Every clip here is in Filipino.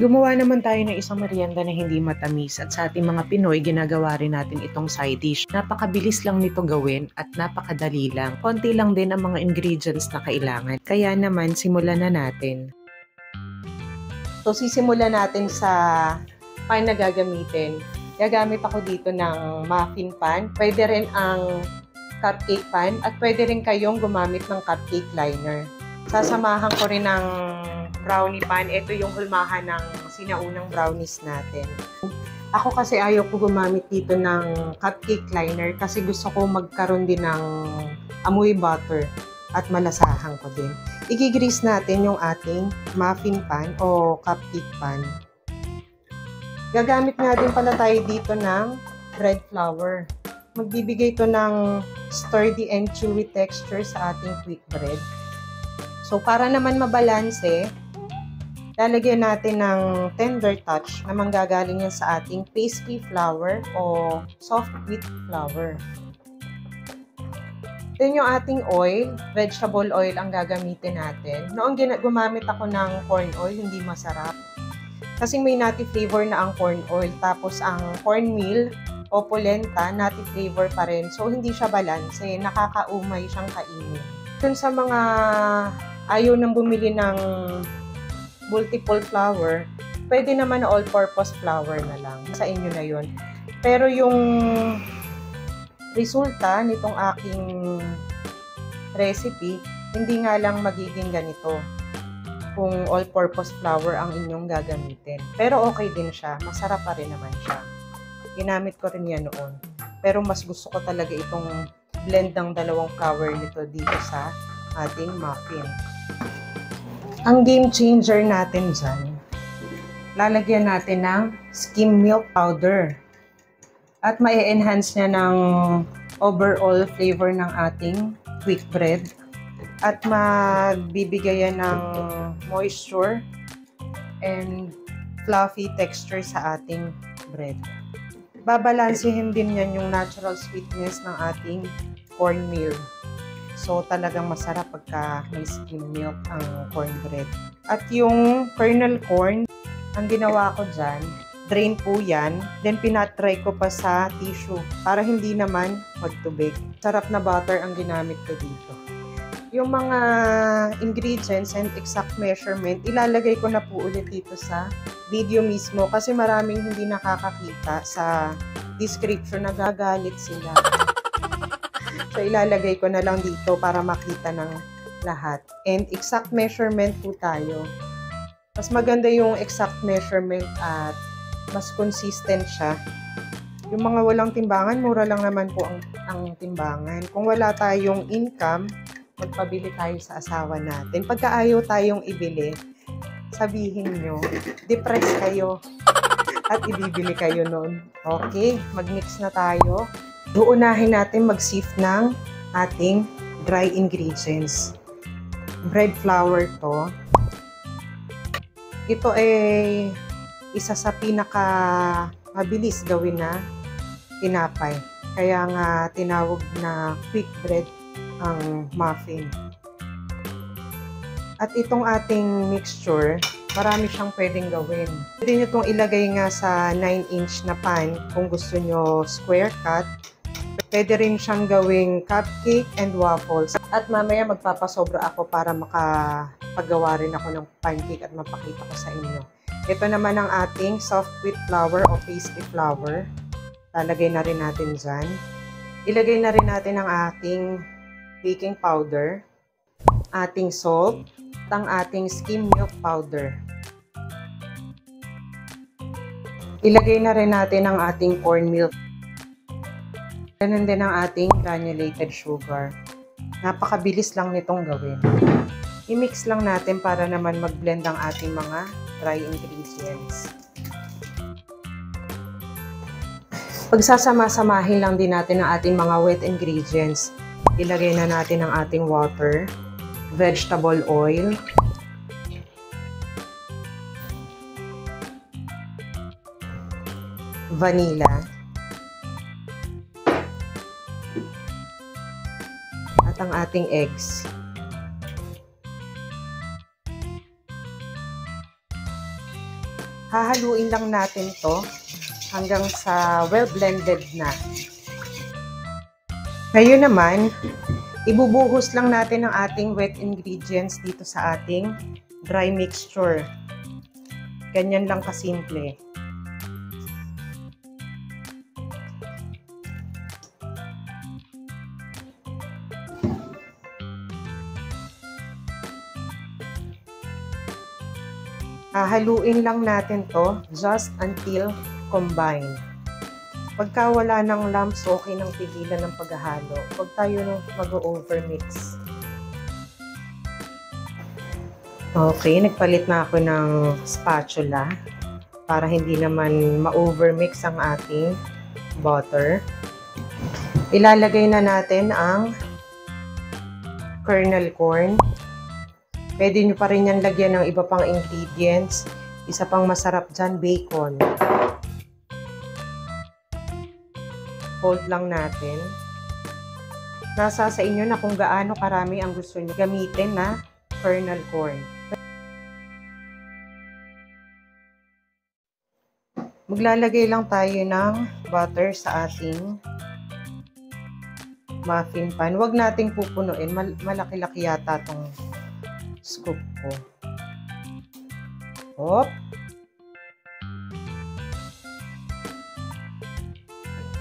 Gumawa naman tayo ng isang merienda na hindi matamis at sa ating mga Pinoy, ginagawa rin natin itong side dish. Napakabilis lang nito gawin at napakadali lang. Konti lang din ang mga ingredients na kailangan. Kaya naman, simulan na natin. So, sisimulan natin sa pan na gagamitin. Gagamit ako dito ng muffin pan. Pwede rin ang cupcake pan at pwede rin kayong gumamit ng cupcake liner. Sasamahan ko rin ng brownie pan. Ito yung hulmahan ng sinaunang brownies natin. Ako kasi ayaw ko gumamit dito ng cupcake liner kasi gusto ko magkaroon din ng amoy butter at malasahan ko din. I-grease natin yung ating muffin pan o cupcake pan. Gagamit nga din pala tayo dito ng bread flour. Magbibigay ito ng sturdy and chewy texture sa ating quick bread. So, para naman mabalanse, lalagyan natin ng tender touch na manggagaling yan sa ating pastry flour o soft wheat flour. Then yung ating oil, vegetable oil ang gagamitin natin. Noong gumamit ako ng corn oil, hindi masarap. Kasi may nutty flavor na ang corn oil. Tapos ang cornmeal o polenta, nutty flavor pa rin. So hindi siya balanse, nakakaumay siyang kainin. Dun sa mga ayaw nang bumili ng multiple flour, pwede naman na all-purpose flour na lang. Sa inyo na yun. Pero yung resulta nitong aking recipe, hindi nga lang magiging ganito kung all-purpose flour ang inyong gagamitin. Pero okay din siya. Masarap pa rin naman siya. Ginamit ko rin yan noon. Pero mas gusto ko talaga itong blend ng dalawang flour nito dito sa ating muffin. Ang game changer natin dyan, lalagyan natin ng skim milk powder. At ma-enhance niya ng overall flavor ng ating quick bread. At magbibigay yan ng moisture and fluffy texture sa ating bread. Babalansehin din yan yung natural sweetness ng ating cornmeal. So, talagang masarap pagka may skim milk ang cornbread. At yung kernel corn, ang ginawa ko dyan, drain po yan. Then, pinatry ko pa sa tissue para hindi naman magtubig. Sarap na butter ang ginamit ko dito. Yung mga ingredients and exact measurement, ilalagay ko na po ulit dito sa video mismo kasi maraming hindi nakakakita sa description, nagagalit sila. So, ilalagay ko na lang dito para makita ng lahat. And exact measurement po tayo. Mas maganda yung exact measurement at mas consistent siya. Yung mga walang timbangan, mura lang naman po ang timbangan. Kung wala tayong income, magpabili tayo sa asawa natin. Pagka ayaw tayong ibili, sabihin nyo, depress kayo at ibibili kayo nun. Okay, mag-mix na tayo. Uunahin natin mag-sift ng ating dry ingredients. Bread flour to. Ito ay isa sa pinaka mabilis gawin na tinapay. Kaya nga tinawag na quick bread ang muffin. At itong ating mixture, marami siyang pwedeng gawin. Pwede nyo itong ilagay nga sa 9-inch na pan kung gusto nyo square cut. Pwede rin siyang gawing cupcake and waffles. At mamaya magpapasobra ako para makapagawa rin ako ng pancake at mapakita ko sa inyo. Ito naman ang ating soft wheat flour o pastry flour. Lalagay na rin natin dyan. Ilagay na rin natin ang ating baking powder, ating salt, at ang ating skim milk powder. Ilagay na rin natin ang ating cornmeal. Ganun din ang ating granulated sugar. Napakabilis lang nitong gawin. I-mix lang natin para naman mag-blend ang ating mga dry ingredients. Pagsasama-samahin lang din natin ang ating mga wet ingredients. Ilagay na natin ang ating water, vegetable oil, vanilla, at ang ating eggs. Hahaluin lang natin to hanggang sa well blended na. Ngayon naman, ibubuhos lang natin ang ating wet ingredients dito sa ating dry mixture. Ganyan lang kasimple. Hahaluin lang natin to just until combine. Pagka wala ng lumps, okay nang pigilan ng paghahalo. Huwag tayo nang mag-overmix. Okay, nagpalit na ako ng spatula para hindi naman ma-overmix ang ating butter. Ilalagay na natin ang kernel corn. Pwede nyo pa rin yan lagyan ng iba pang ingredients. Isa pang masarap dyan, bacon. Fold lang natin. Nasa sa inyo na kung gaano karami ang gusto nyo gamitin na kernel corn. Maglalagay lang tayo ng butter sa ating muffin pan. Huwag nating pupunuin. Malaki-laki yata itong scoop ko. Hop.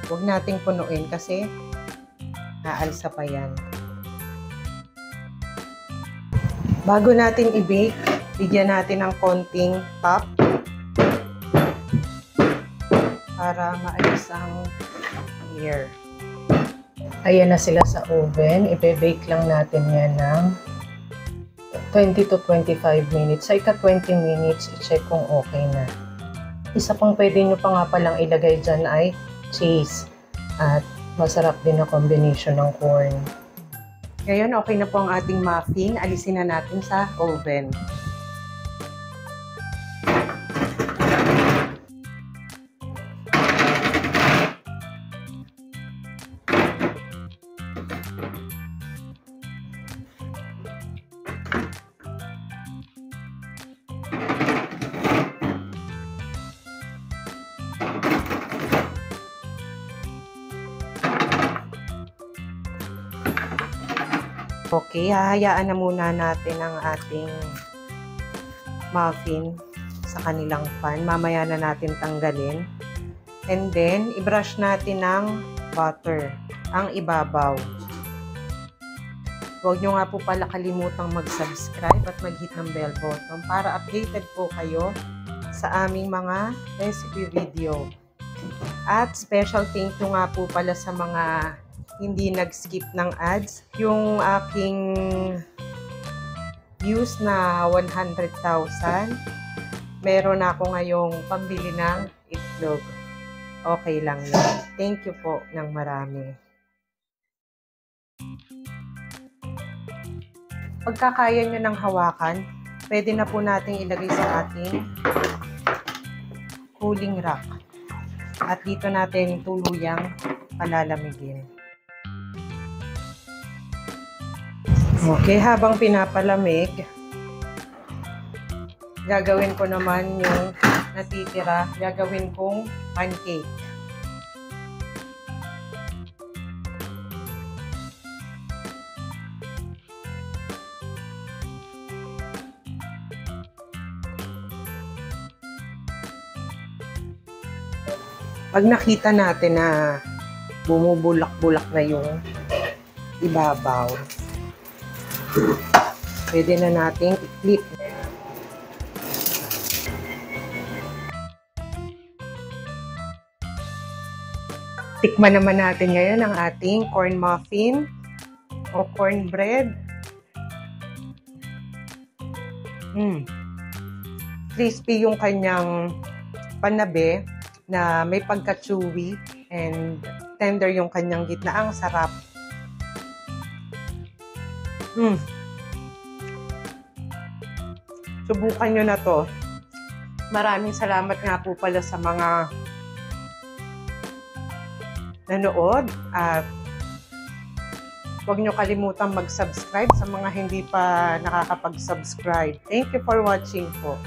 Huwag nating punuin kasi naalsa pa yan. Bago natin i-bake, bigyan natin ng konting top para maalis ang air. Ayan na sila sa oven. I-bake lang natin yan ng 20 to 25 minutes. Sa ika-20 minutes, i-check kung okay na. Isa pang pwede nyo pa nga palang ilagay dyan ay cheese. At masarap din na combination ng corn. Ngayon, okay na po ang ating muffin. Alisin na natin sa oven. Okay, hahayaan na muna natin ang ating muffin sa kanilang pan. Mamaya na natin tanggalin. And then, i-brush natin ng butter ang ibabaw. Huwag nyo nga po pala kalimutang mag-subscribe at mag-hit ng bell button para updated po kayo sa aming mga recipe video. At special thank you nga po pala sa mga hindi nag-skip ng ads. Yung aking views na 100,000, meron ako ngayong pambili ng itlog. Okay lang yun. Thank you po ng marami. Pagkakaya nyo ng hawakan, pwede na po nating ilagay sa ating cooling rack. At dito natin tuluyang palalamigin. Okay, habang pinapalamig, gagawin ko naman yung natitira, gagawin kong pancake. Pag nakita natin na bumubulak-bulak na yung ibabaw, pwede na nating i-flip. Tikman naman natin ngayon ang ating corn muffin o cornbread. Crispy yung kanyang panabe na may pagka-chewy and tender yung kanyang gitna. Ang sarap. Subukan nyo na to. Maraming salamat nga po pala sa mga nanood at huwag nyo kalimutang mag-subscribe sa mga hindi pa nakakapag-subscribe. Thank you for watching po.